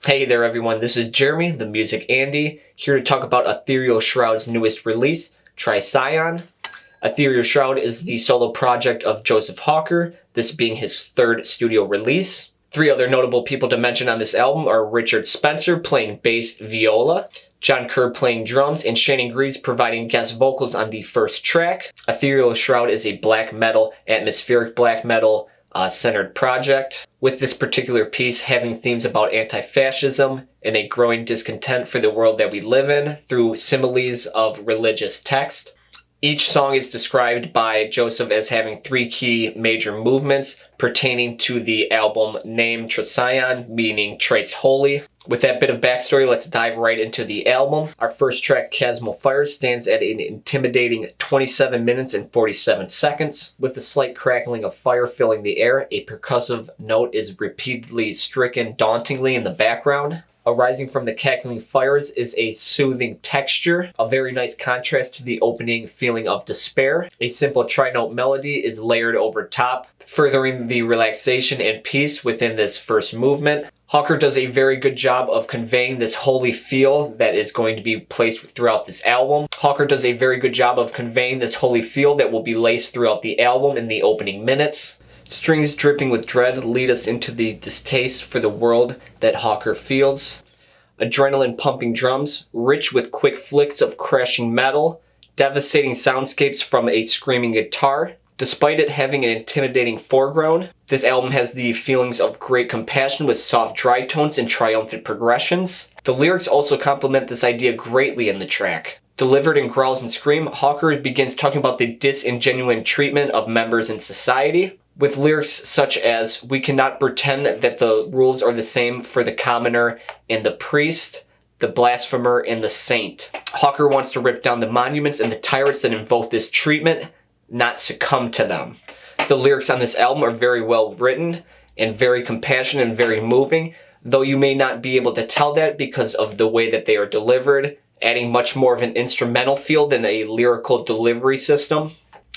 Hey there everyone, this is Jeremy, the Music Andy, here to talk about Ethereal Shroud's newest release, Trisagion. Ethereal Shroud is the solo project of Joseph Hawker, this being his third studio release. Three other notable people to mention on this album are Richard Spencer playing bass viola, John Kerr playing drums, and Shannon Greaves providing guest vocals on the first track. Ethereal Shroud is a black metal, atmospheric black metal, centered project, with this particular piece having themes about anti-fascism and a growing discontent for the world that we live in through similes of religious text. Each song is described by Joseph as having three key major movements pertaining to the album name Trisagion, meaning Thrice Holy. With that bit of backstory, let's dive right into the album. Our first track, Chasm of Fire, stands at an intimidating 27 minutes and 47 seconds. With a slight crackling of fire filling the air, a percussive note is repeatedly stricken dauntingly in the background. Arising from the cackling fires is a soothing texture, a very nice contrast to the opening feeling of despair. A simple tri-note melody is layered over top, furthering the relaxation and peace within this first movement. Hawker does a very good job of conveying this holy feel that is going to be placed throughout this album. Hawker does a very good job of conveying this holy feel that will be laced throughout the album in the opening minutes. Strings dripping with dread lead us into the distaste for the world that Hawker feels. Adrenaline pumping drums, rich with quick flicks of crashing metal, devastating soundscapes from a screaming guitar. Despite it having an intimidating foreground, this album has the feelings of great compassion with soft dry tones and triumphant progressions. The lyrics also complement this idea greatly in the track. Delivered in growls and scream, Hawker begins talking about the disingenuine treatment of members in society, with lyrics such as, "We cannot pretend that the rules are the same for the commoner and the priest, the blasphemer and the saint." Hawker wants to rip down the monuments and the tyrants that invoke this treatment, not succumb to them. The lyrics on this album are very well written and very compassionate and very moving, though you may not be able to tell that because of the way that they are delivered, adding much more of an instrumental feel than a lyrical delivery system.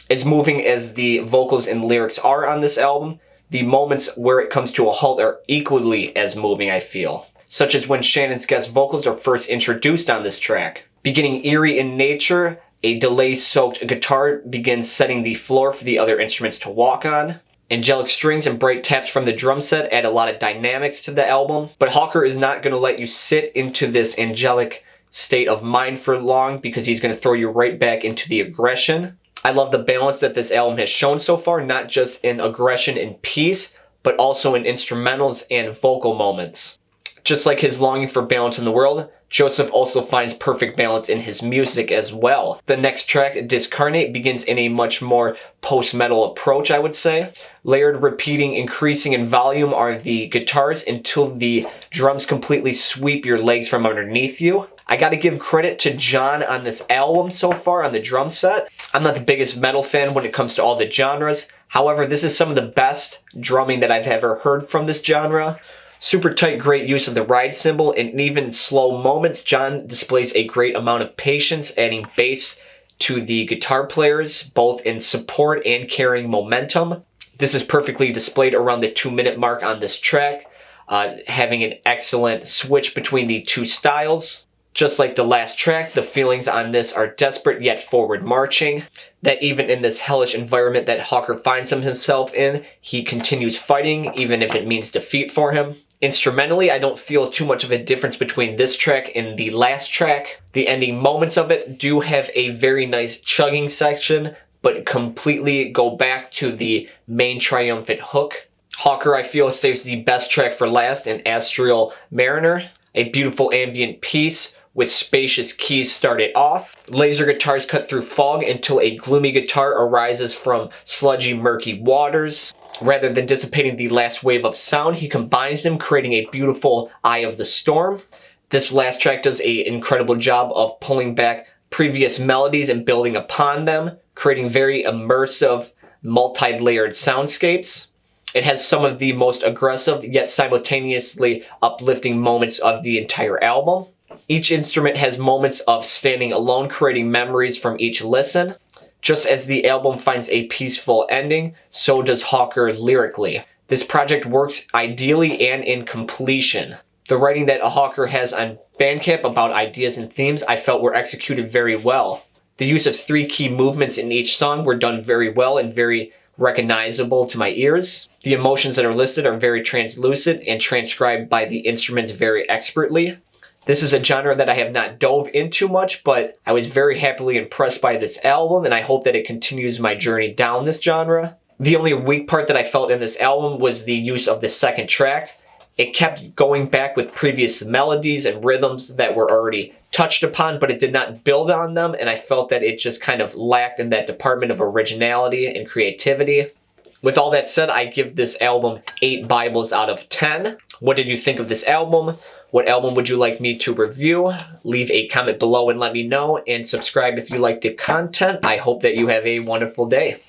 As moving as the vocals and lyrics are on this album, the moments where it comes to a halt are equally as moving, I feel. Such as when Shannon's guest vocals are first introduced on this track. Beginning eerie in nature, a delay-soaked guitar begins setting the floor for the other instruments to walk on. Angelic strings and bright taps from the drum set add a lot of dynamics to the album, but Hawker is not going to let you sit into this angelic state of mind for long because he's going to throw you right back into the aggression. I love the balance that this album has shown so far, not just in aggression and peace, but also in instrumentals and vocal moments. Just like his longing for balance in the world, Joseph also finds perfect balance in his music as well. The next track, Discarnate, begins in a much more post-metal approach, I would say. Layered, repeating, increasing in volume are the guitars until the drums completely sweep your legs from underneath you. I gotta give credit to John on this album so far on the drum set. I'm not the biggest metal fan when it comes to all the genres. However, this is some of the best drumming that I've ever heard from this genre. Super tight, great use of the ride cymbal, and in even slow moments, John displays a great amount of patience, adding bass to the guitar players, both in support and carrying momentum. This is perfectly displayed around the 2-minute mark on this track, having an excellent switch between the two styles. Just like the last track, the feelings on this are desperate yet forward marching, that even in this hellish environment that Hawker finds himself in, he continues fighting even if it means defeat for him. Instrumentally, I don't feel too much of a difference between this track and the last track. The ending moments of it do have a very nice chugging section, but completely go back to the main triumphant hook. Hawker, I feel, saves the best track for last in Astral Mariner, a beautiful ambient piece with spacious keys started off. Laser guitars cut through fog until a gloomy guitar arises from sludgy, murky waters. Rather than dissipating the last wave of sound, he combines them, creating a beautiful Eye of the Storm. This last track does an incredible job of pulling back previous melodies and building upon them, creating very immersive, multi-layered soundscapes. It has some of the most aggressive yet simultaneously uplifting moments of the entire album. Each instrument has moments of standing alone, creating memories from each listen. Just as the album finds a peaceful ending, so does Hawker lyrically. This project works ideally and in completion. The writing that Hawker has on Bandcamp about ideas and themes I felt were executed very well. The use of 3 key movements in each song were done very well and very recognizable to my ears. The emotions that are listed are very translucent and transcribed by the instruments very expertly. This is a genre that I have not dove into much, but I was very happily impressed by this album, and I hope that it continues my journey down this genre. The only weak part that I felt in this album was the use of the second track. It kept going back with previous melodies and rhythms that were already touched upon, but it did not build on them, and I felt that it just kind of lacked in that department of originality and creativity. With all that said, I give this album 8 Bibles out of 10. What did you think of this album? What album would you like me to review? Leave a comment below and let me know, and subscribe if you like the content. I hope that you have a wonderful day.